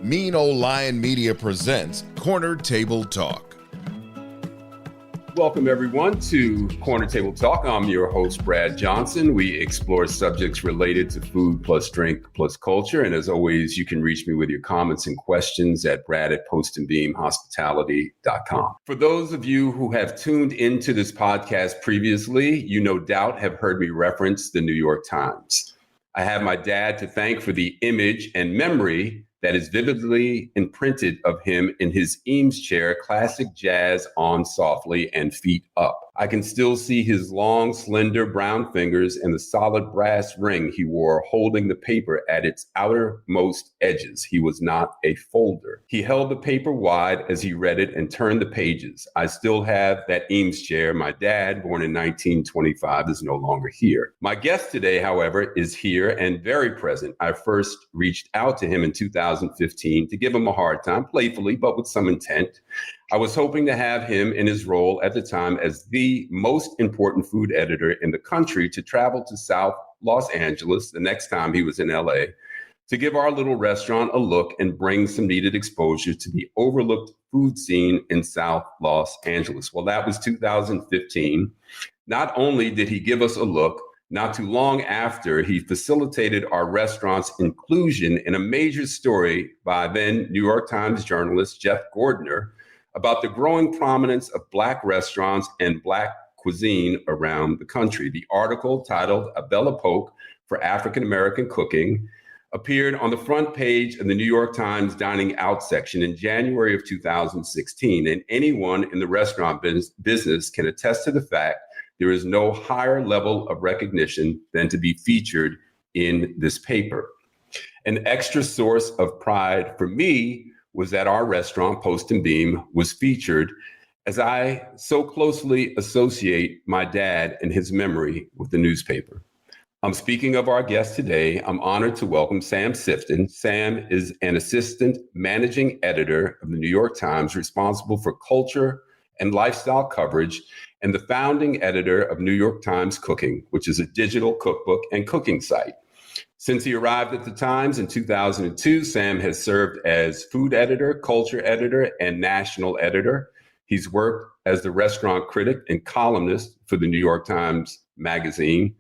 Mean Old Lion Media presents Corner Table Talk. Welcome, everyone, to Corner Table Talk. I'm your host, Brad Johnson. We explore subjects related to food plus drink plus culture. And as always, you can reach me with your comments and questions at brad@postandbeamhospitality.com. For those of you who have tuned into this podcast previously, you no doubt have heard me reference the New York Times. I have my dad to thank for the image and memory that is vividly imprinted of him in his Eames chair, classic jazz on softly and feet up. I can still see his long, slender brown fingers and the solid brass ring he wore holding the paper at its outermost edges. He was not a folder. He held the paper wide as he read it and turned the pages. I still have that Eames chair. My dad, born in 1925, is no longer here. My guest today, however, is here and very present. I first reached out to him in 2015 to give him a hard time, playfully, but with some intent. I was hoping to have him in his role at the time as the most important food editor in the country to travel to South Los Angeles the next time he was in LA to give our little restaurant a look and bring some needed exposure to the overlooked food scene in South Los Angeles. Well, that was 2015. Not only did he give us a look, not too long after, he facilitated our restaurant's inclusion in a major story by then New York Times journalist Jeff Gordinier about the growing prominence of Black restaurants and Black cuisine around the country. The article, titled "A Belle Epoque for African American Cooking," appeared on the front page of the New York Times dining out section in January of 2016. And anyone in the restaurant business can attest to the fact there is no higher level of recognition than to be featured in this paper. An extra source of pride for me was that our restaurant, Post and Beam, was featured, as I so closely associate my dad and his memory with the newspaper. I'm speaking of our guest today. I'm honored to welcome Sam Sifton. Sam is an assistant managing editor of the New York Times, responsible for culture and lifestyle coverage, and the founding editor of New York Times Cooking, which is a digital cookbook and cooking site. Since he arrived at the Times in 2002, Sam has served as food editor, culture editor, and national editor. He's worked as the restaurant critic and columnist for the New York Times Magazine.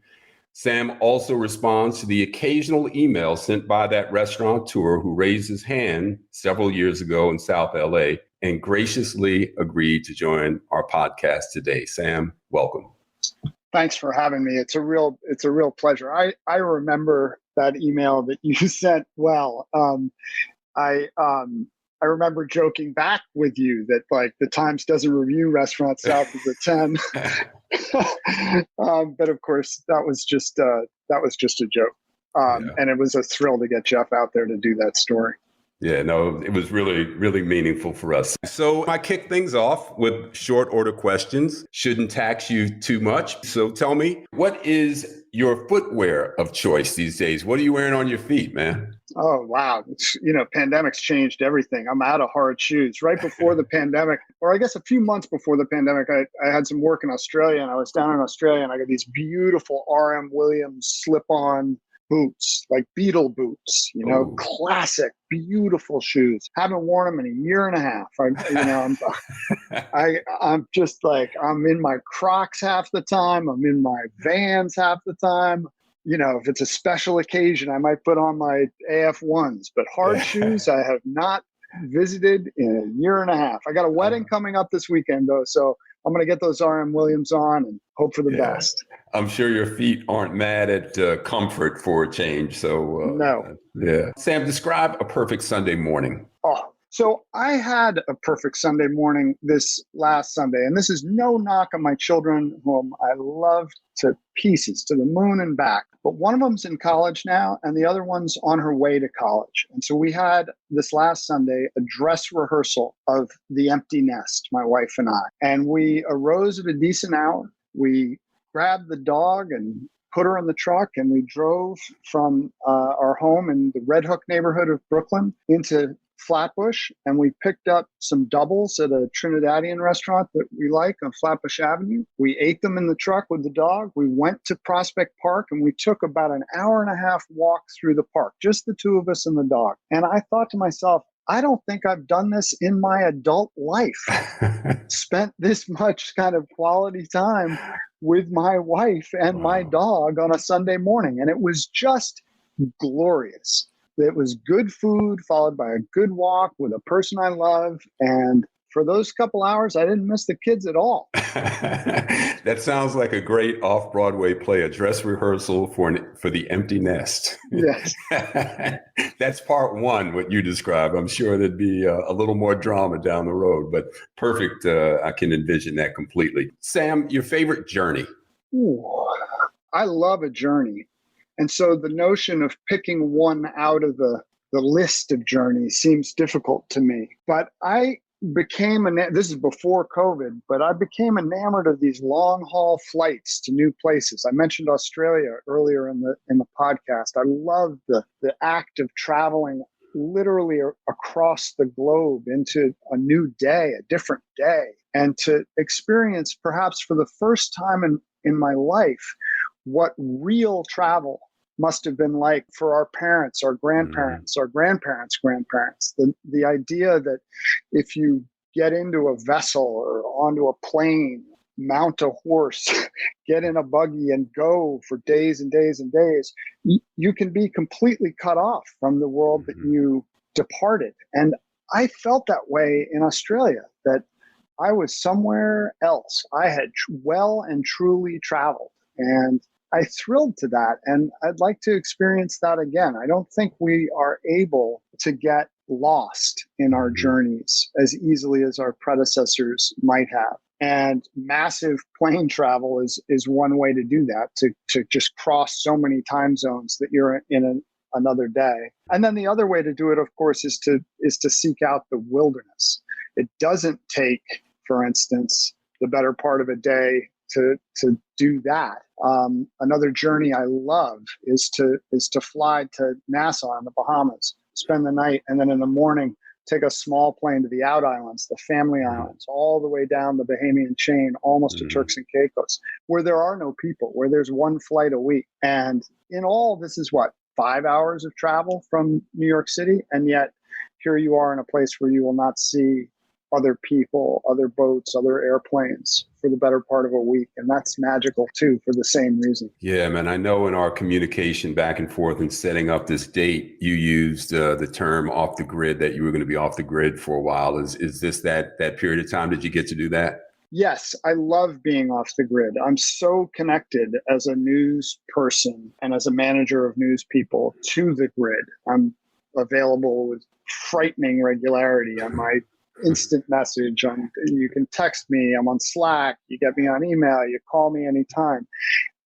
Sam also responds to the occasional email sent by that restaurateur who raised his hand several years ago in South LA and graciously agreed to join our podcast today. Sam, welcome. Thanks for having me. It's a real pleasure. I remember that email that you sent. Well, I remember joking back with you that like the Times doesn't review restaurants south of the 10. But of course, that was just a joke. And it was a thrill to get Jeff out there to do that story. Yeah, no, it was really, really meaningful for us. So I kick things off with short order questions. Shouldn't tax you too much. So tell me, what is your footwear of choice these days? What are you wearing on your feet, man? Oh, wow. Pandemic's changed everything. I'm out of hard shoes. Right before the pandemic, or I guess a few months before the pandemic, I had some work in Australia, and I was down in Australia, and I got these beautiful R.M. Williams slip-on boots, like Beetle boots, classic, beautiful shoes. Haven't worn them in a year and a half. I'm just like, I'm in my Crocs half the time. I'm in my Vans half the time. If it's a special occasion, I might put on my AF1s, but hard shoes I have not visited in a year and a half. I got a wedding coming up this weekend though, so I'm going to get those R.M. Williams on and hope for the best. I'm sure your feet aren't mad at comfort for a change. So no. Yeah. Sam, describe a perfect Sunday morning. So I had a perfect Sunday morning this last Sunday, and this is no knock on my children, whom I love to pieces, to the moon and back. But one of them's in college now, and the other one's on her way to college. And so we had this last Sunday a dress rehearsal of The Empty Nest, my wife and I. And we arose at a decent hour. We grabbed the dog and put her in the truck, and we drove from our home in the Red Hook neighborhood of Brooklyn into Flatbush, and we picked up some doubles at a Trinidadian restaurant that we like on Flatbush Avenue. We ate them in the truck with the dog. We went to Prospect Park, and we took about an hour and a half walk through the park, just the two of us and the dog. And I thought to myself, I don't think I've done this in my adult life. Spent this much kind of quality time with my wife and my dog on a Sunday morning. And it was just glorious. It was good food followed by a good walk with a person I love. And for those couple hours, I didn't miss the kids at all. That sounds like a great off-Broadway play, a dress rehearsal for the empty nest. Yes. That's part one, what you describe. I'm sure there'd be a little more drama down the road, but perfect. I can envision that completely. Sam, your favorite journey? Ooh, I love a journey. And so the notion of picking one out of the list of journeys seems difficult to me. But I became, this is before COVID, but I became enamored of these long haul flights to new places. I mentioned Australia earlier in the podcast. I love the act of traveling literally across the globe into a new day, a different day, and to experience perhaps for the first time in my life what real travel must have been like for our parents, our grandparents, our grandparents' grandparents. The idea that if you get into a vessel or onto a plane, mount a horse, get in a buggy and go for days and days and days, you can be completely cut off from the world that you departed. And I felt that way in Australia, that I was somewhere else. I had well and truly traveled. And I thrilled to that, and I'd like to experience that again. I don't think we are able to get lost in our journeys as easily as our predecessors might have. And massive plane travel is one way to do that, to just cross so many time zones that you're in another day. And then the other way to do it, of course, is to seek out the wilderness. It doesn't take, for instance, the better part of a day to do that. Another journey I love is to fly to Nassau in the Bahamas, spend the night, and then in the morning take a small plane to the Out Islands, the Family Islands, all the way down the Bahamian chain, almost to Turks and Caicos, where there are no people, where there's one flight a week. And in all, this is 5 hours of travel from New York City, and yet here you are in a place where you will not see other people, other boats, other airplanes for the better part of a week. And that's magical too, for the same reason. Yeah, man. I know in our communication back and forth and setting up this date, you used the term off the grid, that you were going to be off the grid for a while. Is this that period of time? Did you get to do that? Yes, I love being off the grid. I'm so connected as a news person and as a manager of news people to the grid. I'm available with frightening regularity on my instant message. You can text me. I'm on Slack. You get me on email. You call me anytime.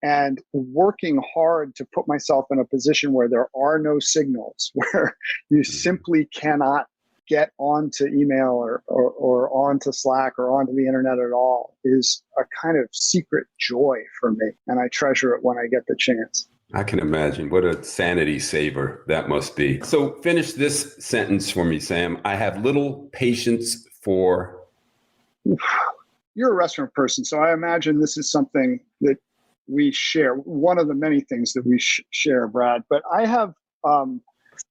And working hard to put myself in a position where there are no signals, where you simply cannot get onto email or onto Slack or onto the internet at all, is a kind of secret joy for me. And I treasure it when I get the chance. I can imagine. What a sanity saver that must be. So finish this sentence for me, Sam. I have little patience for... You're a restaurant person, so I imagine this is something that we share. One of the many things that we share, Brad. But I have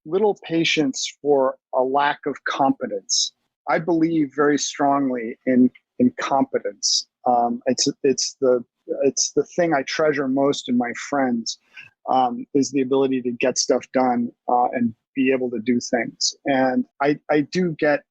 little patience for a lack of competence. I believe very strongly in competence. It's the thing I treasure most in my friends, is the ability to get stuff done and be able to do things. And I do get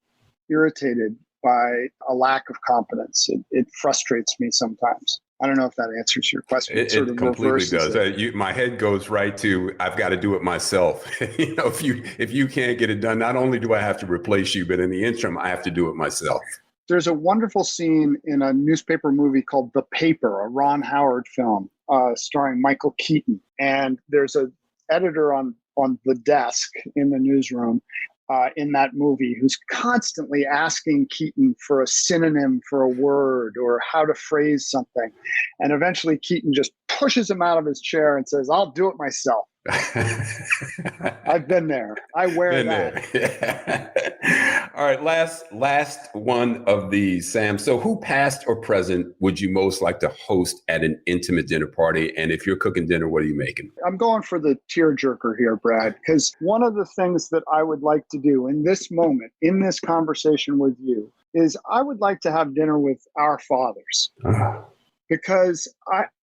irritated by a lack of competence. It frustrates me sometimes. I don't know if that answers your question. It completely does. My head goes right to, I've got to do it myself. If you can't get it done, not only do I have to replace you, but in the interim, I have to do it myself. There's a wonderful scene in a newspaper movie called The Paper, a Ron Howard film starring Michael Keaton. And there's an editor on the desk in the newsroom in that movie who's constantly asking Keaton for a synonym for a word or how to phrase something. And eventually Keaton just pushes him out of his chair and says, "I'll do it myself." I've been there. I wear that. Yeah. All right, last one of these, Sam. So who past or present would you most like to host at an intimate dinner party? And if you're cooking dinner, what are you making? I'm going for the tearjerker here, Brad, because one of the things that I would like to do in this moment, in this conversation with you, is I would like to have dinner with our fathers. Because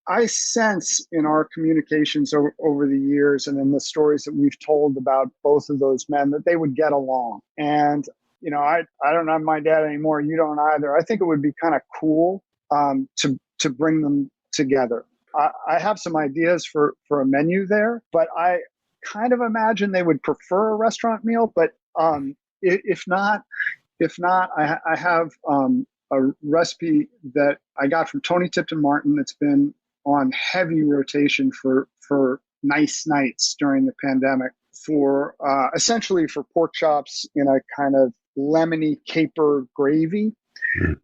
I sense in our communications over the years and in the stories that we've told about both of those men that they would get along. And you know, I don't have my dad anymore. You don't either. I think it would be kind of cool to bring them together. I have some ideas for a menu there, but I kind of imagine they would prefer a restaurant meal. But if not, I have a recipe that I got from Tony Tipton Martin that's been on heavy rotation for nice nights during the pandemic for essentially for pork chops in a kind of lemony caper gravy.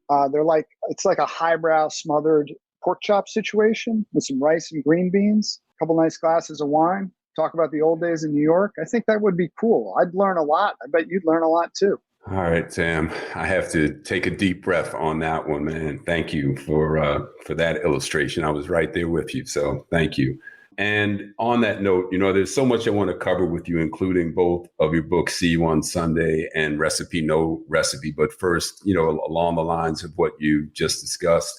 It's like a highbrow smothered pork chop situation with some rice and green beans, a couple nice glasses of wine, talk about the old days in New York. I think that would be cool. I'd learn a lot. I bet you'd learn a lot too. All right, Sam, I have to take a deep breath on that one, man. Thank you for that illustration. I was right there with you. So thank you. And on that note, you know, there's so much I want to cover with you, including both of your books, See You on Sunday and Recipe, No Recipe. But first, you know, along the lines of what you just discussed,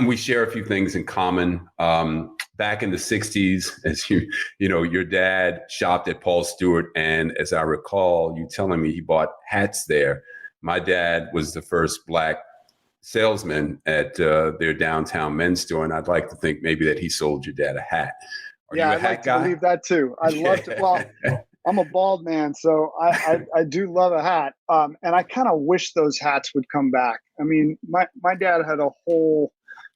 we share a few things in common. Back in the 60s, as you know, your dad shopped at Paul Stewart. And as I recall, you telling me he bought hats there. My dad was the first Black salesman at their downtown men's store. And I'd like to think maybe that he sold your dad a hat. Are you a I'd hat like guy? to believe that too. I love to. Well, I'm a bald man, so I do love a hat. And I kind of wish those hats would come back. I mean, my dad had a whole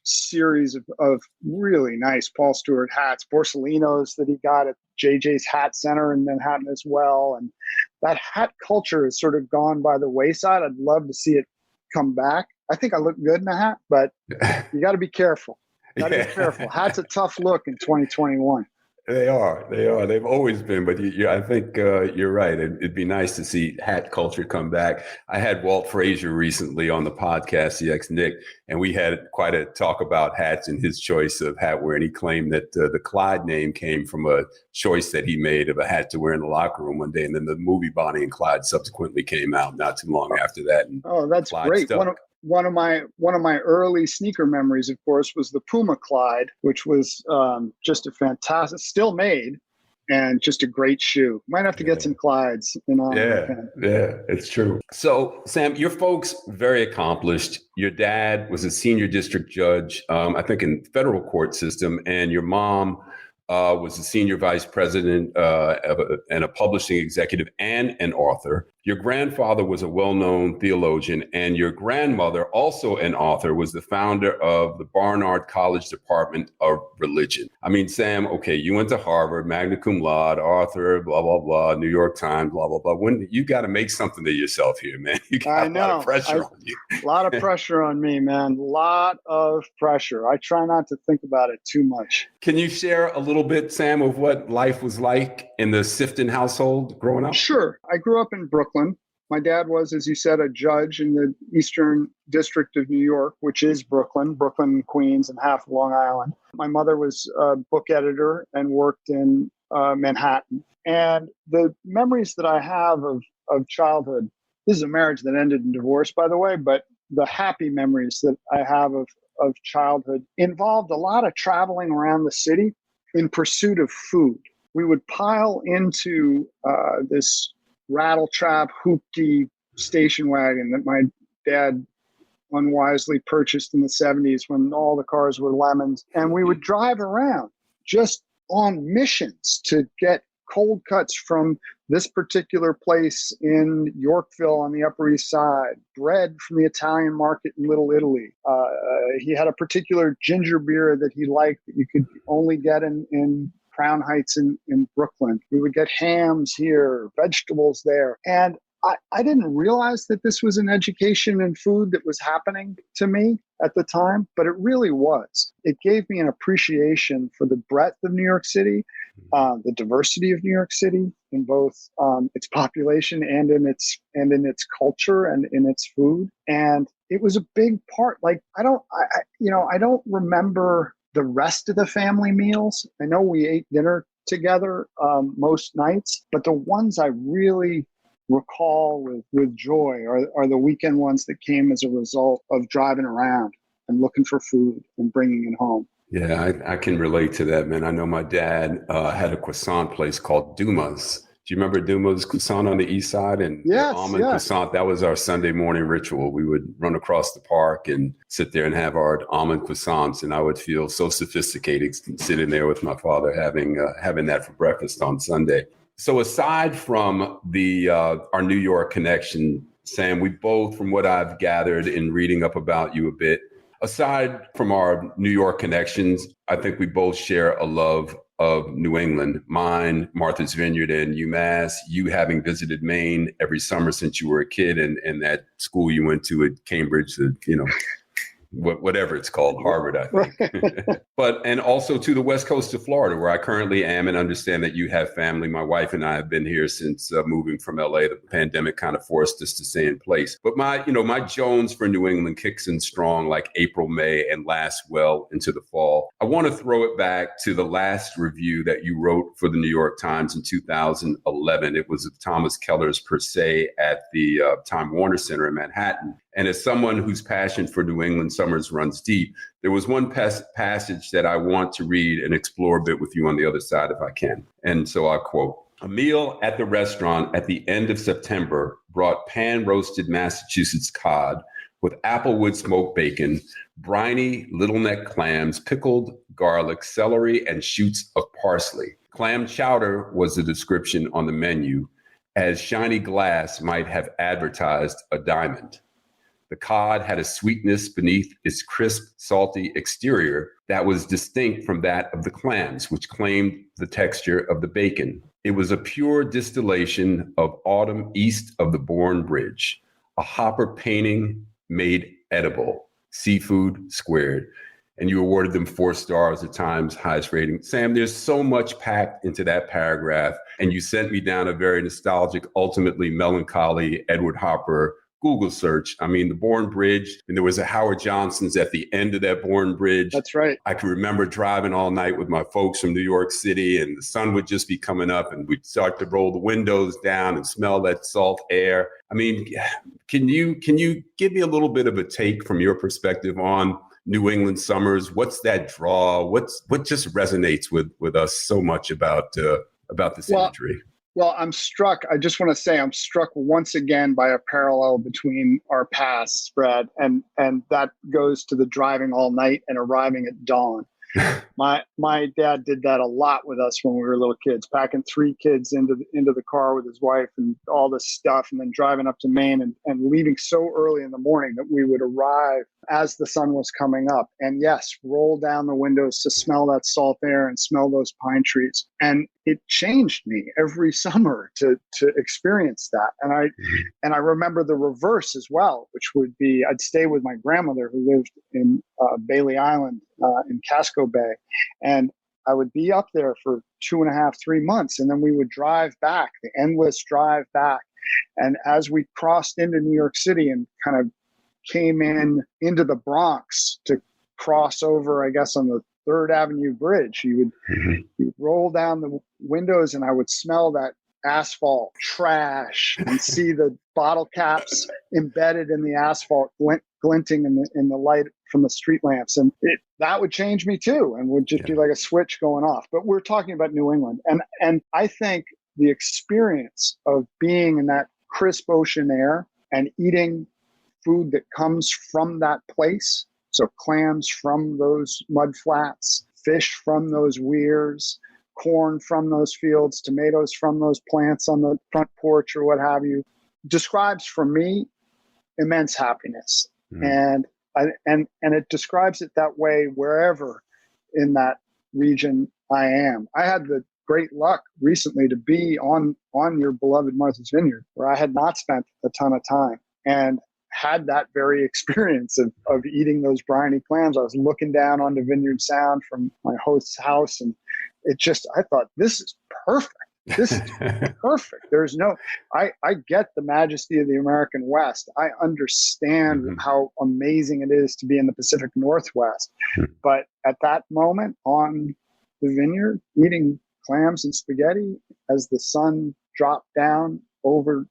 series of really nice Paul Stewart hats, Borsalinos that he got at JJ's Hat Center in Manhattan as well. And that hat culture has sort of gone by the wayside. I'd love to see it come back. I think I look good in a hat, but you got to be careful. Got to be careful. Hat's a tough look in 2021. They are. They've always been. But I think you're right. It'd be nice to see hat culture come back. I had Walt Frazier recently on the podcast, the ex-Nick, and we had quite a talk about hats and his choice of hat wear. And he claimed that the Clyde name came from a choice that he made of a hat to wear in the locker room one day. And then the movie Bonnie and Clyde subsequently came out not too long after that. And that's Clyde great. One of my early sneaker memories, of course, was the Puma Clyde, which was just a fantastic, still made, and just a great shoe. Might have to get some Clydes in honor of him. Yeah, it's true. So, Sam, your folks very accomplished. Your dad was a senior district judge, I think, in the federal court system, and your mom was a senior vice president and a publishing executive and an author. Your grandfather was a well-known theologian, and your grandmother, also an author, was the founder of the Barnard College Department of Religion. I mean, Sam, okay, you went to Harvard, magna cum laude, author, blah, blah, blah, New York Times, blah, blah, blah. When you got to make something of yourself here, man. You got a lot of pressure on you. A lot of pressure on me, man. A lot of pressure. I try not to think about it too much. Can you share a little bit, Sam, of what life was like in the Sifton household growing up? Sure. I grew up in Brooklyn. My dad was, as you said, a judge in the Eastern District of New York, which is Brooklyn, Queens, and half of Long Island. My mother was a book editor and worked in Manhattan. And the memories that I have of childhood, this is a marriage that ended in divorce, by the way, but the happy memories that I have of childhood involved a lot of traveling around the city in pursuit of food. We would pile into this rattletrap hoopty station wagon that my dad unwisely purchased in the 70s when all the cars were lemons. And we would drive around just on missions to get cold cuts from this particular place in Yorkville on the Upper East Side, bread from the Italian market in Little Italy. He had a particular ginger beer that he liked that you could only get in Crown Heights in Brooklyn. We would get hams here, vegetables there. And I didn't realize that this was an education in food that was happening to me at the time, but it really was. It gave me an appreciation for the breadth of New York City the diversity of New York City in both its population and in its culture and in its food. And it was a big part. Like I don't remember the rest of the family meals. I know we ate dinner together most nights, but the ones I really recall with joy are the weekend ones that came as a result of driving around and looking for food and bringing it home. Yeah, I can relate to that, man. I know my dad had a croissant place called Dumas. Do you remember Dumas croissant on the east side? And yes, the almond croissant, that was our Sunday morning ritual. We would run across the park and sit there and have our almond croissants. And I would feel so sophisticated sitting there with my father having that for breakfast on Sunday. So aside from the our New York connection, Sam, we both, from what I've gathered in reading up about you a bit, aside from our New York connections, I think we both share a love of New England. Mine, Martha's Vineyard and UMass, you having visited Maine every summer since you were a kid, and that school you went to at Cambridge, whatever it's called, Harvard, I think. And also to the west coast of Florida, where I currently am, and understand that you have family. My wife and I have been here since moving from LA. The pandemic kind of forced us to stay in place. But my Jones for New England kicks in strong like April, May, and lasts well into the fall. I want to throw it back to the last review that you wrote for the New York Times in 2011. It was of Thomas Keller's Per Se at the Time Warner Center in Manhattan. And as someone whose passion for New England summers runs deep, there was one passage that I want to read and explore a bit with you on the other side if I can. And so I quote, "A meal at the restaurant at the end of September brought pan-roasted Massachusetts cod with applewood smoked bacon, briny little neck clams, pickled garlic, celery, and shoots of parsley. Clam chowder was the description on the menu, as shiny glass might have advertised a diamond. The cod had a sweetness beneath its crisp, salty exterior that was distinct from that of the clams, which claimed the texture of the bacon. It was a pure distillation of autumn east of the Bourne Bridge, a hopper painting made edible, seafood squared." And you awarded them 4 stars, the Times' highest rating. Sam, there's so much packed into that paragraph, and you sent me down a very nostalgic, ultimately melancholy Edward Hopper Google search. I mean, the Bourne Bridge, and there was a Howard Johnson's at the end of that Bourne Bridge. That's right. I can remember driving all night with my folks from New York City, and the sun would just be coming up, and we'd start to roll the windows down and smell that salt air. I mean, can you give me a little bit of a take from your perspective on New England summers? What's that draw? What just resonates with us so much about this imagery? Well, I just want to say I'm struck once again by a parallel between our paths, Brad, and that goes to the driving all night and arriving at dawn. My dad did that a lot with us when we were little kids, packing 3 kids into the car with his wife and all this stuff, and then driving up to Maine and leaving so early in the morning that we would arrive as the sun was coming up. And yes, roll down the windows to smell that salt air and smell those pine trees. And it changed me every summer to experience that. And I remember the reverse as well, which would be I'd stay with my grandmother who lived in Bailey Island in Casco Bay. And I would be up there for 2.5, 3 months. And then we would drive back, the endless drive back. And as we crossed into New York City and kind of came into the Bronx to cross over, I guess, on the 3rd Avenue Bridge, you would roll down the windows and I would smell that asphalt trash and see the bottle caps embedded in the asphalt glinting in the light from the street lamps. And that would change me too, and would just be like a switch going off. But we're talking about New England. And I think the experience of being in that crisp ocean air and eating food that comes from that place, so clams from those mud flats, fish from those weirs, corn from those fields, tomatoes from those plants on the front porch or what have you, describes for me immense happiness. And it describes it that way wherever in that region I am. I had the great luck recently to be on your beloved Martha's Vineyard, where I had not spent a ton of time, and had that very experience of eating those briny clams. I was looking down onto Vineyard Sound from my host's house, and I thought, this is perfect. This is perfect. There's no, I get the majesty of the American West. I understand how amazing it is to be in the Pacific Northwest. But at that moment on the vineyard, eating clams and spaghetti as the sun dropped down over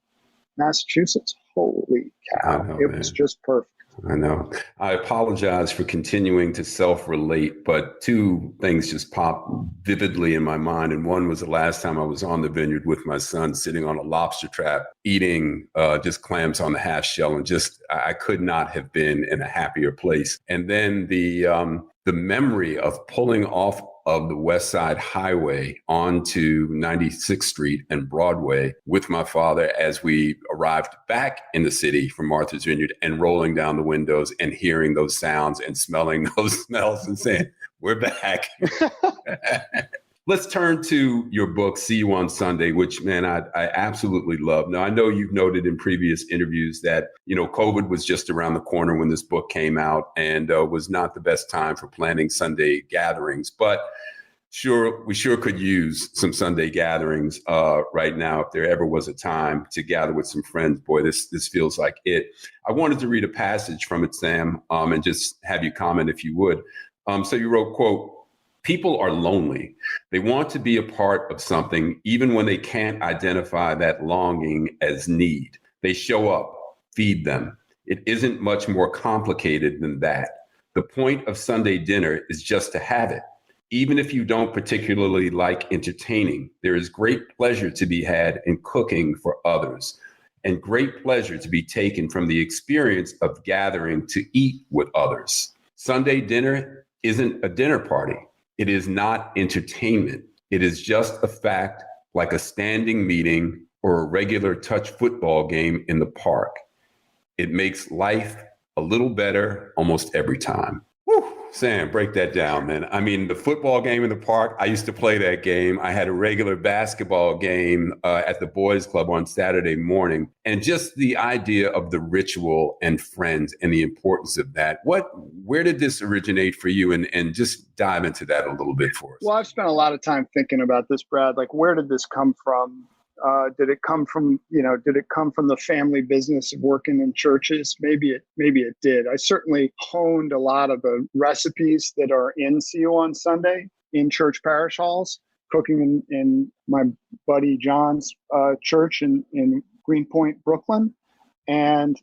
Massachusetts, holy cow, it was just perfect. I know. I apologize for continuing to self-relate, but two things just popped vividly in my mind. And one was the last time I was on the vineyard with my son, sitting on a lobster trap, eating just clams on the half shell. And I could not have been in a happier place. And then the memory of pulling off of the West Side Highway onto 96th Street and Broadway with my father as we arrived back in the city from Martha's Vineyard, and rolling down the windows and hearing those sounds and smelling those smells and saying, we're back. Let's turn to your book, See You on Sunday, which, man, I absolutely love. Now, I know you've noted in previous interviews that, COVID was just around the corner when this book came out, and was not the best time for planning Sunday gatherings. But we sure could use some Sunday gatherings right now. If there ever was a time to gather with some friends, boy, this feels like it. I wanted to read a passage from it, Sam, and just have you comment if you would. So you wrote, quote, "People are lonely. They want to be a part of something, even when they can't identify that longing as need. They show up, feed them. It isn't much more complicated than that. The point of Sunday dinner is just to have it. Even if you don't particularly like entertaining, there is great pleasure to be had in cooking for others, and great pleasure to be taken from the experience of gathering to eat with others. Sunday dinner isn't a dinner party. It is not entertainment. It is just a fact, like a standing meeting or a regular touch football game in the park. It makes life a little better almost every time." Whew. Sam, break that down, man. I mean, the football game in the park, I used to play that game. I had a regular basketball game at the boys club on Saturday morning. And just the idea of the ritual and friends and the importance of that. Where did this originate for you? And just dive into that a little bit for us. Well, I've spent a lot of time thinking about this, Brad. Like, where did this come from? Did it come from the family business of working in churches? Maybe it did. I certainly honed a lot of the recipes that are in See You on Sunday in church parish halls, cooking in my buddy John's church in Greenpoint, Brooklyn. And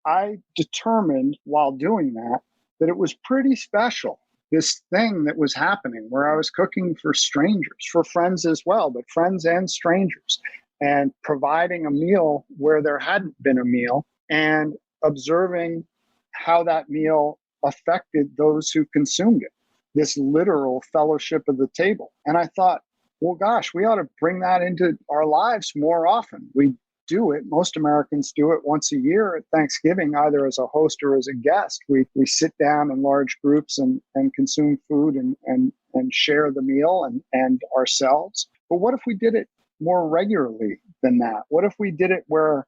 I determined while doing that it was pretty special. This thing that was happening where I was cooking for strangers, for friends as well, but friends and strangers, and providing a meal where there hadn't been a meal, and observing how that meal affected those who consumed it, this literal fellowship of the table. And I thought, well, gosh, we ought to bring that into our lives more often. We do it. Most Americans do it once a year at Thanksgiving, either as a host or as a guest. We sit down in large groups and consume food and share the meal and ourselves. But what if we did it more regularly than that? What if we did it where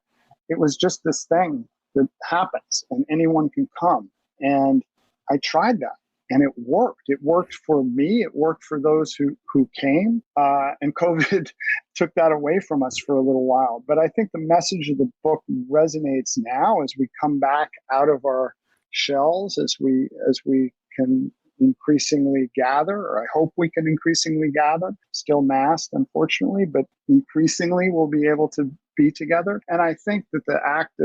it was just this thing that happens and anyone can come? And I tried that. And it worked. It worked for me. It worked for those who came. And COVID took that away from us for a little while. But I think the message of the book resonates now as we come back out of our shells, as we can increasingly gather, or I hope we can increasingly gather, still masked, unfortunately, but increasingly we'll be able to be together. And I think that the act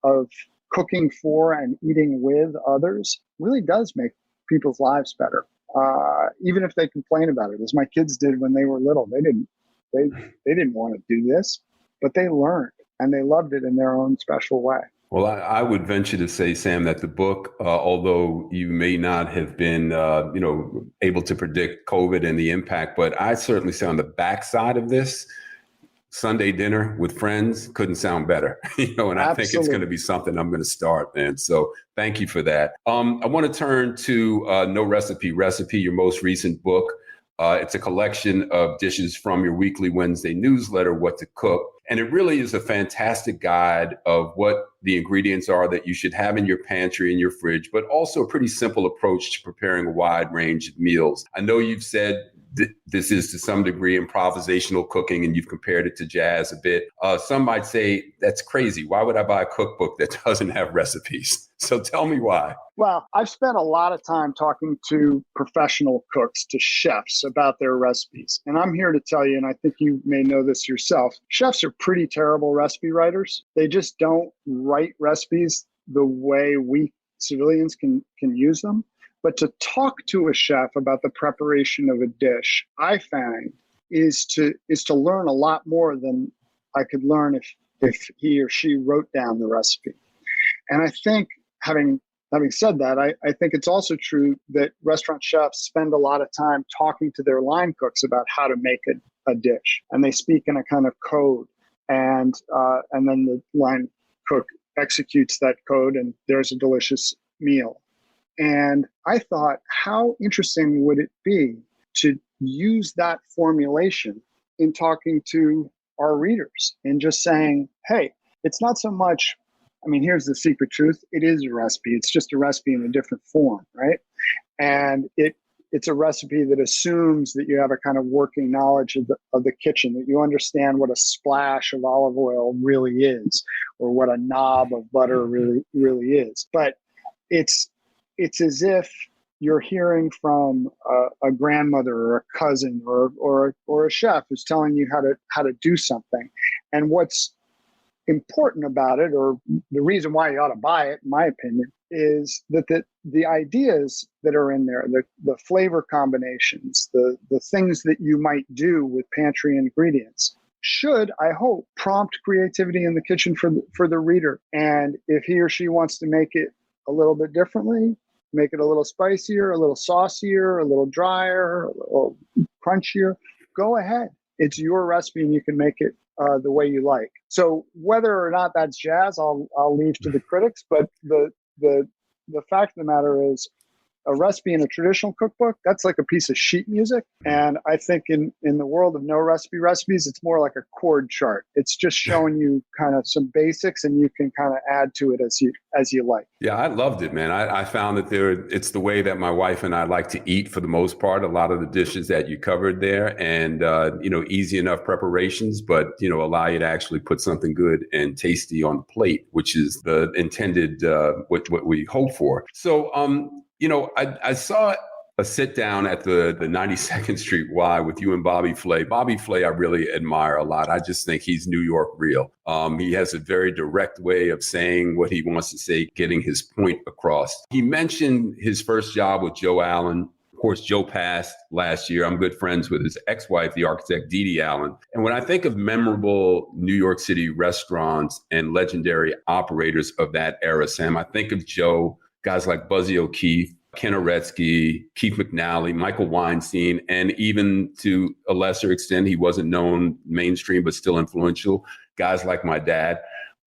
of cooking for and eating with others really does make people's lives better, even if they complain about it, as my kids did when they were little. They didn't want to do this, but they learned and they loved it in their own special way. Well, I would venture to say, Sam, that the book, although you may not have been, able to predict COVID and the impact, but I certainly say on the backside of this, Sunday dinner with friends couldn't sound better, and Absolutely. I think it's going to be something I'm going to start, man. So thank you for that. I want to turn to No Recipe, your most recent book. It's a collection of dishes from your weekly Wednesday newsletter, What to Cook. And it really is a fantastic guide of what the ingredients are that you should have in your pantry and your fridge, but also a pretty simple approach to preparing a wide range of meals. I know you've said this is to some degree improvisational cooking, and you've compared it to jazz a bit. Some might say that's crazy. Why would I buy a cookbook that doesn't have recipes? So tell me why. Well, I've spent a lot of time talking to professional cooks, to chefs about their recipes. And I'm here to tell you, and I think you may know this yourself, chefs are pretty terrible recipe writers. They just don't write recipes the way we civilians can use them. But to talk to a chef about the preparation of a dish, I find is to learn a lot more than I could learn if he or she wrote down the recipe. And I think having said that, I think it's also true that restaurant chefs spend a lot of time talking to their line cooks about how to make a dish, and they speak in a kind of code, and then the line cook executes that code, and there's a delicious meal. And I thought, how interesting would it be to use that formulation in talking to our readers and just saying, hey, it's not so much, I mean, here's the secret truth. It is a recipe. It's just a recipe in a different form, right? And it's a recipe that assumes that you have a kind of working knowledge of the kitchen, that you understand what a splash of olive oil really is, or what a knob of butter really is. But it's as if you're hearing from a grandmother or a cousin or a chef who's telling you how to do something. And what's important about it, or the reason why you ought to buy it, in my opinion, is that the ideas that are in there, the flavor combinations, the things that you might do with pantry ingredients should, I hope, prompt creativity in the kitchen for the reader. And if he or she wants to make it a little bit differently, make it a little spicier, a little saucier, a little drier, a little crunchier, go ahead. It's your recipe and you can make it the way you like. So whether or not that's jazz, I'll leave to the critics. But the fact of the matter is, a recipe in a traditional cookbook, that's like a piece of sheet music. And I think in the world of no recipe recipes, it's more like a chord chart. It's just showing you kind of some basics, and you can kind of add to it as you like. Yeah, I loved it, man. I found that it's the way that my wife and I like to eat for the most part. A lot of the dishes that you covered there, and easy enough preparations, but allow you to actually put something good and tasty on the plate, which is the intended what we hope for. So I saw a sit down at the 92nd Street Y with you and Bobby Flay. Bobby Flay, I really admire a lot. I just think he's New York real. He has a very direct way of saying what he wants to say, getting his point across. He mentioned his first job with Joe Allen. Of course, Joe passed last year. I'm good friends with his ex-wife, the architect Dee Dee Allen. And when I think of memorable New York City restaurants and legendary operators of that era, Sam, I think of Joe, guys like Buzzy O'Keefe, Ken Oretsky, Keith McNally, Michael Weinstein, and even to a lesser extent, he wasn't known mainstream, but still influential, guys like my dad.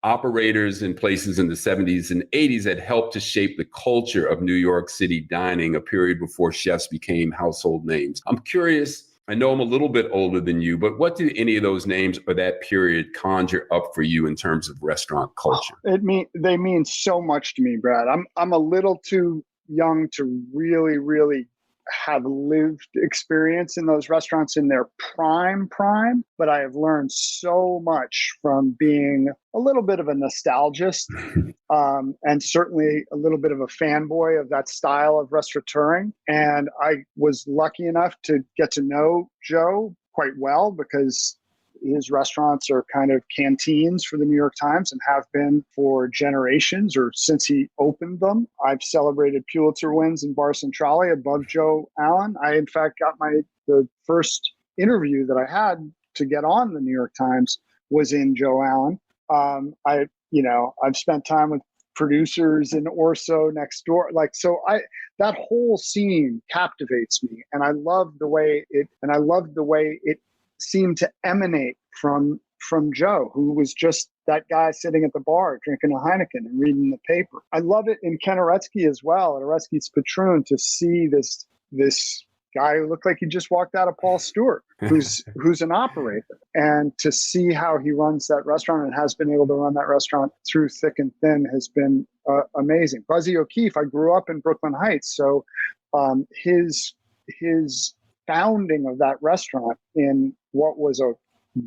Operators in places in the 70s and 80s that helped to shape the culture of New York City dining, a period before chefs became household names. I'm curious, I know I'm a little bit older than you, but what do any of those names or that period conjure up for you in terms of restaurant culture? They mean so much to me, Brad. I'm a little too young to really have lived experience in those restaurants in their prime, but I have learned so much from being a little bit of a nostalgist, and certainly a little bit of a fanboy of that style of restaurateuring. And I was lucky enough to get to know Joe quite well, because his restaurants are kind of canteens for the New York Times and have been for generations, or since he opened them. I've celebrated Pulitzer wins in Bar Centrale above Joe Allen. I, in fact, got the first interview that I had to get on the New York Times was in Joe Allen. I've spent time with producers in Orso next door. That whole scene captivates me. And I love the way it seemed to emanate from Joe, who was just that guy sitting at the bar drinking a Heineken and reading the paper. I love it in Ken Oretsky as well, at Oretsky's Patroon, to see this guy who looked like he just walked out of Paul Stewart, who's an operator, and to see how he runs that restaurant and has been able to run that restaurant through thick and thin has been amazing. Buzzy O'Keefe, I grew up in Brooklyn Heights, so his founding of that restaurant in what was a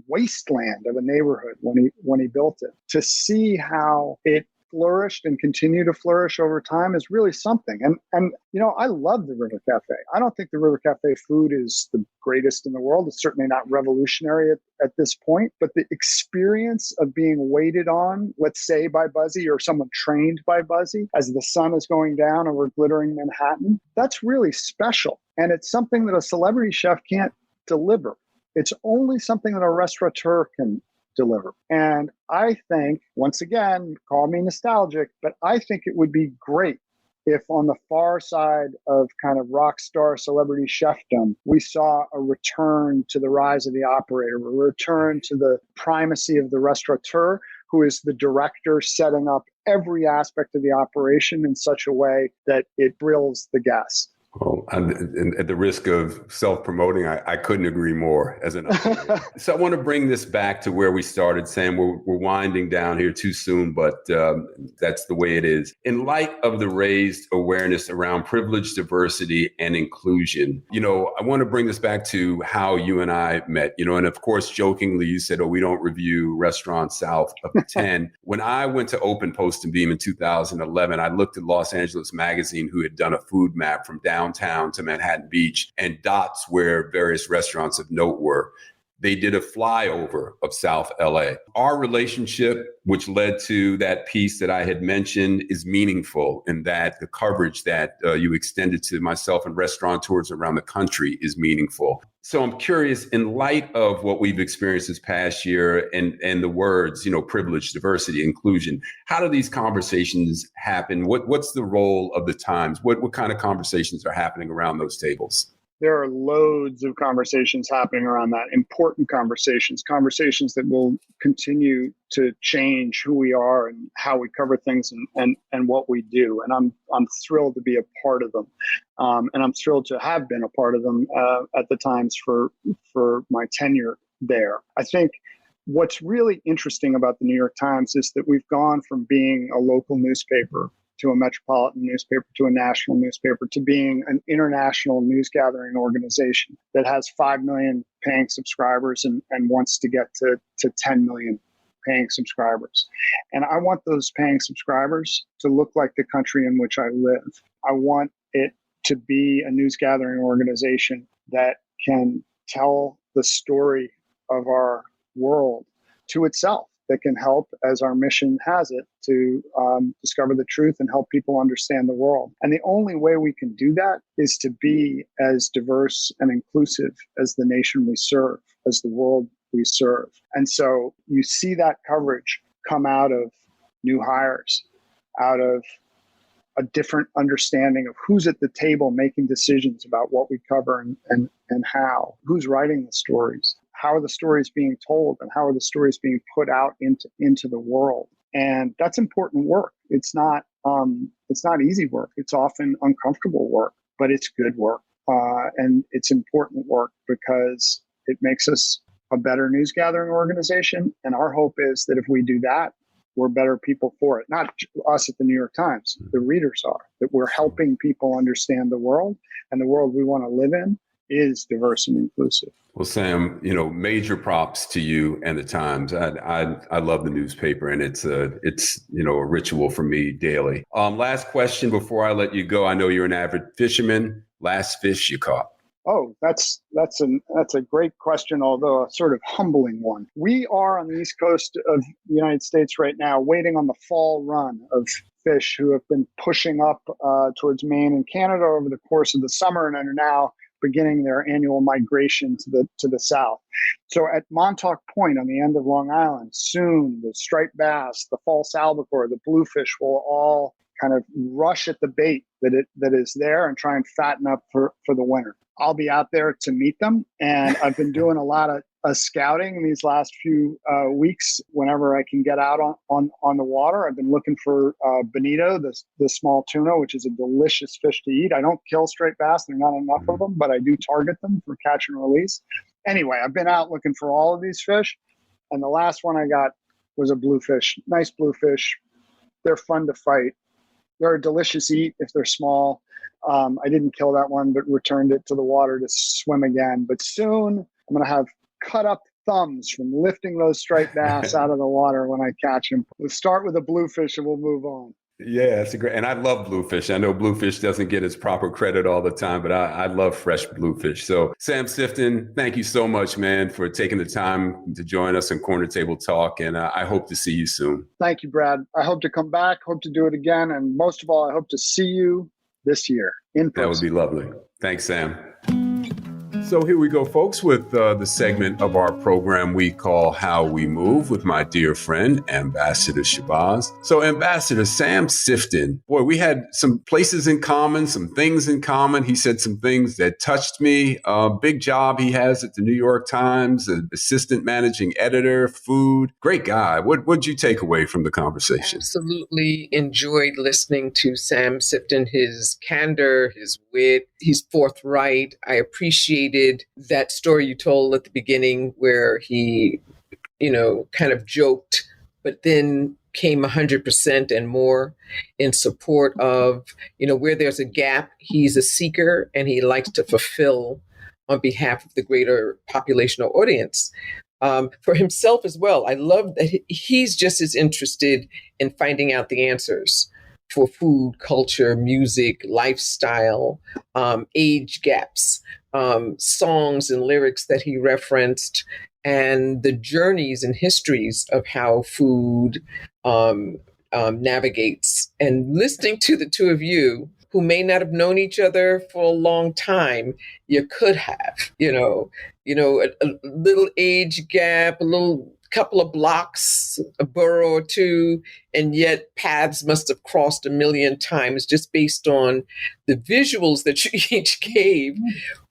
wasteland of a neighborhood when he built it, to see how it flourished and continue to flourish over time is really something. And I love the River Cafe. I don't think the River Cafe food is the greatest in the world. It's certainly not revolutionary at this point, but the experience of being waited on, let's say by Buzzy or someone trained by Buzzy as the sun is going down over glittering Manhattan, that's really special. And it's something that a celebrity chef can't deliver. It's only something that a restaurateur can deliver. And I think, once again, call me nostalgic, but I think it would be great if on the far side of kind of rock star celebrity chefdom, we saw a return to the rise of the operator, a return to the primacy of the restaurateur, who is the director setting up every aspect of the operation in such a way that it thrills the guest. Well, and at the risk of self-promoting, I couldn't agree more as an operator. So I want to bring this back to where we started, Sam. We're winding down here too soon, but that's the way it is. In light of the raised awareness around privilege, diversity, and inclusion, I want to bring this back to how you and I met, and of course, jokingly, you said, we don't review restaurants south of 10. When I went to open Post and Beam in 2011, I looked at Los Angeles Magazine, who had done a food map from downtown to Manhattan Beach and dots where various restaurants of note were. They did a flyover of South LA. Our relationship, which led to that piece that I had mentioned, is meaningful in that the coverage that you extended to myself and restaurateurs around the country is meaningful. So I'm curious, in light of what we've experienced this past year and the words, privilege, diversity, inclusion, how do these conversations happen? What's the role of the Times? What kind of conversations are happening around those tables? There are loads of conversations happening around that, important conversations that will continue to change who we are and how we cover things and what we do. And I'm thrilled to be a part of them. And I'm thrilled to have been a part of them at the Times for my tenure there. I think what's really interesting about the New York Times is that we've gone from being a local newspaper to a metropolitan newspaper, to a national newspaper, to being an international news gathering organization that has 5 million paying subscribers and wants to get to 10 million paying subscribers. And I want those paying subscribers to look like the country in which I live. I want it to be a news gathering organization that can tell the story of our world to itself, that can help, as our mission has it, to discover the truth and help people understand the world. And the only way we can do that is to be as diverse and inclusive as the nation we serve, as the world we serve. And so you see that coverage come out of new hires, out of a different understanding of who's at the table making decisions about what we cover and how, who's writing the stories. How are the stories being told, and how are the stories being put out into the world? And that's important work. It's not easy work. It's often uncomfortable work, but it's good work. And it's important work because it makes us a better news gathering organization. And our hope is that if we do that, we're better people for it. Not us at the New York Times, the readers are, that we're helping people understand the world, and the world we want to live in is diverse and inclusive. Well, Sam, major props to you and the Times. I love the newspaper, and it's a ritual for me daily. Last question before I let you go. I know you're an avid fisherman. Last fish you caught? Oh, that's a great question, although a sort of humbling one. We are on the East Coast of the United States right now, waiting on the fall run of fish who have been pushing up towards Maine and Canada over the course of the summer and are now beginning their annual migration to the south. So at Montauk Point on the end of Long Island, soon the striped bass, the false albacore, the bluefish will all kind of rush at the bait that is there and try and fatten up for the winter. I'll be out there to meet them, and I've been doing a lot of scouting these last few weeks. Whenever I can get out on the water, I've been looking for bonito, the small tuna, which is a delicious fish to eat. I don't kill straight bass; there are not enough of them, but I do target them for catch and release. Anyway, I've been out looking for all of these fish, and the last one I got was a bluefish. Nice bluefish. They're fun to fight. They're a delicious eat if they're small. I didn't kill that one, but returned it to the water to swim again. But soon I'm going to have cut up thumbs from lifting those striped bass out of the water when I catch them. We'll start with a bluefish and we'll move on. Yeah, that's a great. And I love bluefish. I know bluefish doesn't get its proper credit all the time, but I love fresh bluefish. So Sam Sifton, thank you so much, man, for taking the time to join us on Corner Table Talk. And I hope to see you soon. Thank you, Brad. I hope to come back, hope to do it again. And most of all, I hope to see you this year in person. That would be lovely. Thanks, Sam. So here we go, folks, with the segment of our program we call How We Move with my dear friend, Ambassador Shabazz. So Ambassador Sam Sifton, boy, we had some places in common, some things in common. He said some things that touched me. Big job he has at the New York Times, assistant managing editor, food. Great guy. What'd you take away from the conversation? Absolutely enjoyed listening to Sam Sifton, his candor, his wit. He's forthright. I appreciated that story you told at the beginning where he, kind of joked, but then came 100% and more in support of, where there's a gap, he's a seeker and he likes to fulfill on behalf of the greater population or audience. For himself as well, I love that he's just as interested in finding out the answers for food, culture, music, lifestyle, age gaps, songs and lyrics that he referenced, and the journeys and histories of how food navigates. And listening to the two of you, who may not have known each other for a long time, you could have, a little age gap, a little couple of blocks, a borough or two, and yet paths must have crossed a million times just based on the visuals that you each gave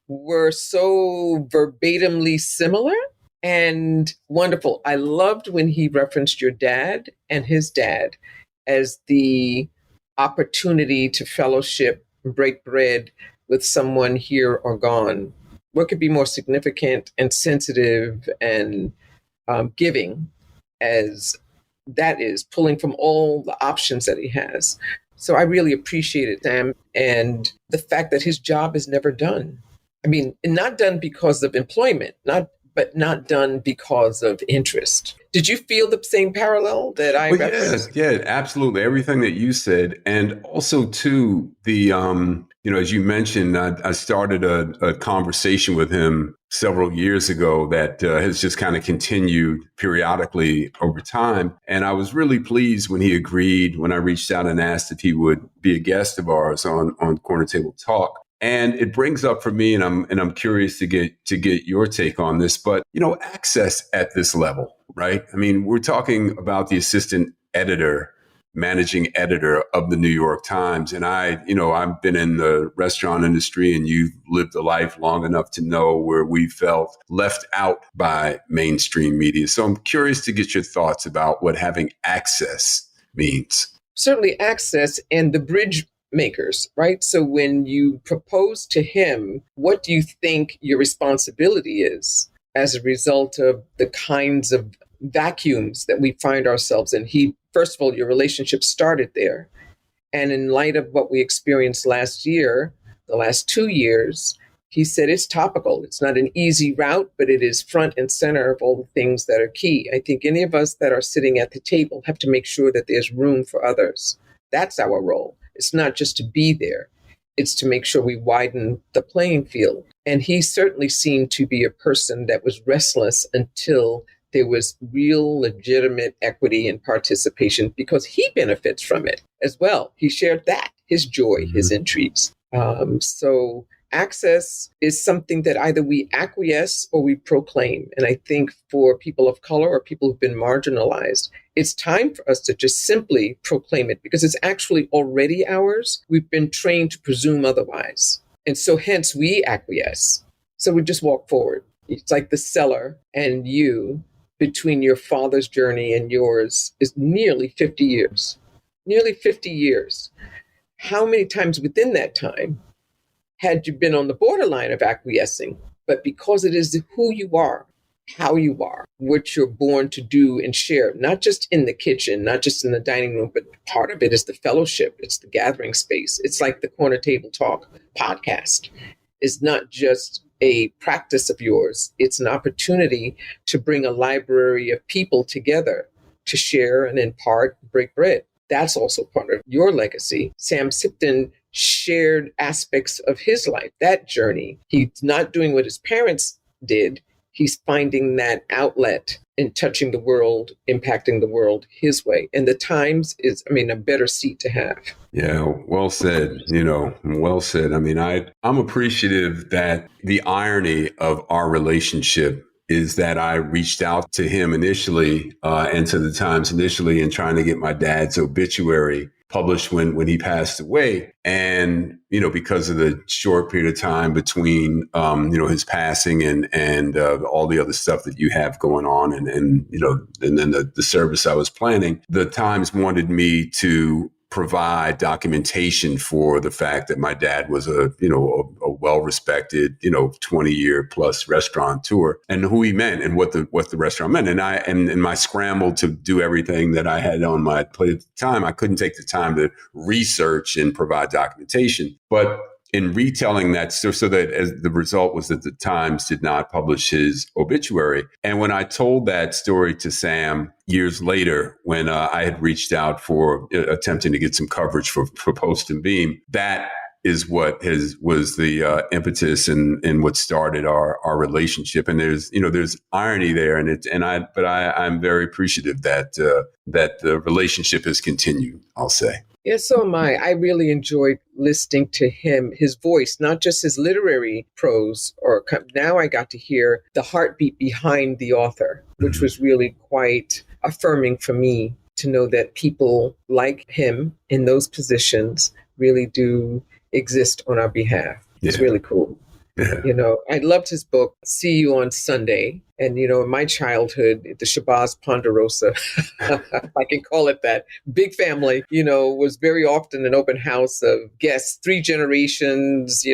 were so verbatimly similar and wonderful. I loved when he referenced your dad and his dad as the opportunity to fellowship, break bread with someone here or gone. What could be more significant and sensitive and giving as that is, pulling from all the options that he has. So I really appreciated Sam and the fact that his job is never done. I mean, not done because of employment, but not done because of interest. Did you feel the same parallel that I referenced? Yeah, absolutely. Everything that you said. And also, too, the, as you mentioned, I started a conversation with him several years ago that has just kind of continued periodically over time. And I was really pleased when he agreed, when I reached out and asked if he would be a guest of ours on Corner Table Talk. And it brings up for me, and I'm curious to get your take on this, but access at this level, right? I mean, we're talking about the assistant editor, managing editor of the New York Times, and I've been in the restaurant industry, and you've lived a life long enough to know where we felt left out by mainstream media. So I'm curious to get your thoughts about what having access means. Certainly, access and the bridge makers, right? So when you propose to him, what do you think your responsibility is as a result of the kinds of vacuums that we find ourselves in? First of all, your relationship started there. And in light of what we experienced last year, the last 2 years, he said it's topical. It's not an easy route, but it is front and center of all the things that are key. I think any of us that are sitting at the table have to make sure that there's room for others. That's our role. It's not just to be there. It's to make sure we widen the playing field. And he certainly seemed to be a person that was restless until there was real legitimate equity and participation, because he benefits from it as well. He shared that, his joy, his intrigues. So access is something that either we acquiesce or we proclaim. And I think for people of color or people who've been marginalized, it's time for us to just simply proclaim it because it's actually already ours. We've been trained to presume otherwise. And so hence we acquiesce. So we just walk forward. It's like the cellar and you, between your father's journey and yours, is nearly 50 years. Nearly 50 years. How many times within that time had you been on the borderline of acquiescing? But because it is who you are, how you are, what you're born to do and share, not just in the kitchen, not just in the dining room, but part of it is the fellowship. It's the gathering space. It's like the Corner Table Talk podcast. It's not just a practice of yours. It's an opportunity to bring a library of people together to share and impart, break bread. That's also part of your legacy. Sam Sifton shared aspects of his life, that journey. He's not doing what his parents did. He's finding that outlet and touching the world, impacting the world his way. And the Times is, a better seat to have. Yeah, well said. Well said. I'm appreciative that the irony of our relationship is that I reached out to him initially and to the Times initially in trying to get my dad's obituary published when he passed away. And, because of the short period of time between, his passing and all the other stuff that you have going on and then the service I was planning, the Times wanted me to provide documentation for the fact that my dad was a well-respected, 20-year plus restaurateur and who he meant and what the restaurant meant. And in my scramble to do everything that I had on my plate at the time, I couldn't take the time to research and provide documentation. But in retelling that, so that as the result was that the Times did not publish his obituary. And when I told that story to Sam years later, when I had reached out for attempting to get some coverage for Post and Beam, that is what was the impetus and what started our relationship. And there's irony there, but I'm very appreciative that the relationship has continued, I'll say. Yeah, so am I. I really enjoyed listening to him, his voice, not just his literary prose. Now I got to hear the heartbeat behind the author, which was really quite affirming for me to know that people like him in those positions really do exist on our behalf. It's really cool. Yeah. I loved his book, See You on Sunday. And, in my childhood, the Shabazz Ponderosa, if I can call it that, big family, was very often an open house of guests, 3 generations,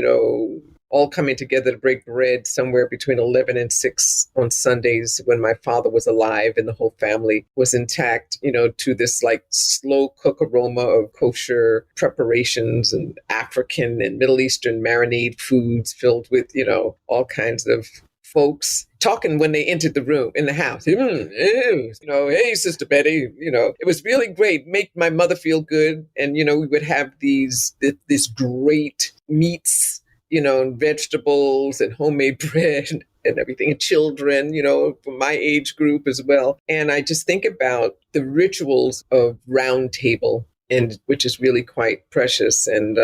all coming together to break bread somewhere between 11 and 6 on Sundays when my father was alive and the whole family was intact, to this like slow cook aroma of kosher preparations and African and Middle Eastern marinade foods filled with, all kinds of folks talking when they entered the room in the house. Hey, Sister Betty, it was really great. Make my mother feel good. And, we would have this great meats, and vegetables and homemade bread and everything, and children, from my age group as well. And I just think about the rituals of round table, and which is really quite precious. And,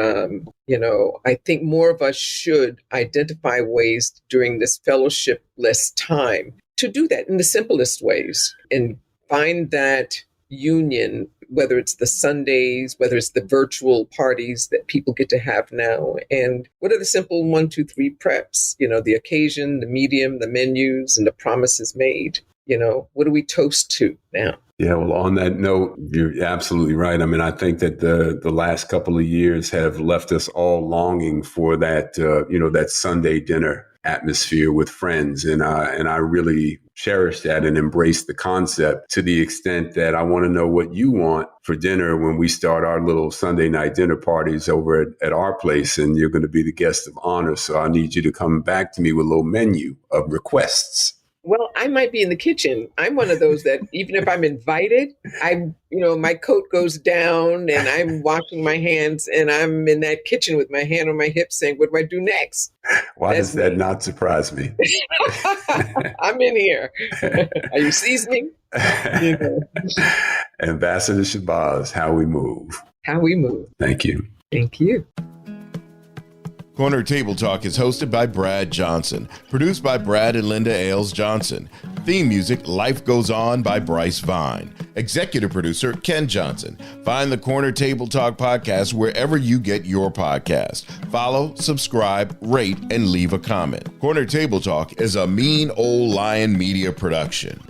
I think more of us should identify ways during this fellowship-less time to do that in the simplest ways and find that union, whether it's the Sundays, whether it's the virtual parties that people get to have now. And what are the simple 1, 2, 3 preps? The occasion, the medium, the menus, and the promises made. What do we toast to now? Yeah, well, on that note, you're absolutely right. I think that the last couple of years have left us all longing for that, that Sunday dinner atmosphere with friends. And I really cherish that and embrace the concept to the extent that I want to know what you want for dinner when we start our little Sunday night dinner parties over at our place. And you're going to be the guest of honor. So I need you to come back to me with a little menu of requests. Well, I might be in the kitchen. I'm one of those that even if I'm invited, my coat goes down and I'm washing my hands and I'm in that kitchen with my hand on my hip saying, what do I do next? Why does that not surprise me? I'm in here. Are you seasoning? Ambassador Shabazz, how we move. How we move. Thank you. Thank you. Corner Table Talk is hosted by Brad Johnson, produced by Brad and Linda Ailes Johnson. Theme music, Life Goes On by Bryce Vine. Executive producer, Ken Johnson. Find the Corner Table Talk podcast wherever you get your podcast. Follow, subscribe, rate, and leave a comment. Corner Table Talk is a Mean Old Lion Media production.